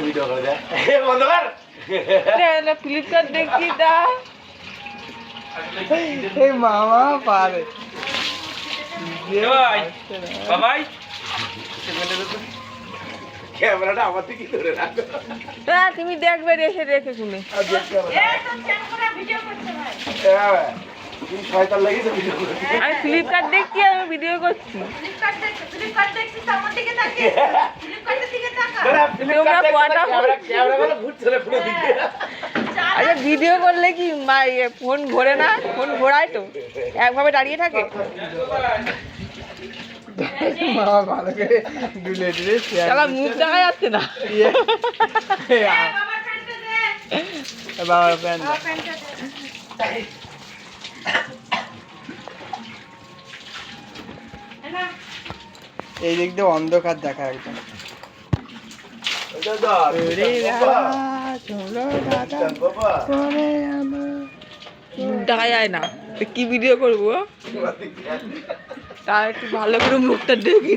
video করে দেয় বন্ধ কর না ফ্লিপকার্ট দেখি দা এই মামা পারে ভাই বাবাই ক্যামেরাটা আমার দিকে ধরে রাখো না তুমি দেখবে এসে দেখে শুনে তুমি শয়তান লাগিয়েছো ভিডিও করতে আমি ফ্লিপকার্ট দেখছি আমি ভিডিও করছি আচ্ছা ভিডিও করলে কি ফোন ঘোরে না ফোন ঘোরায় তো একভাবে দাঁড়িয়ে থাকে মামা ভালো করে ডুলে ডুলে তাহলে মুখ দেখা যাচ্ছে না বাবার প্যান্ট এই দিক দিয়ে অন্ধকার দেখা একদম দেখা যায় না কি ভিডিও করবো তা একটু ভালো করে মুখটা দেখি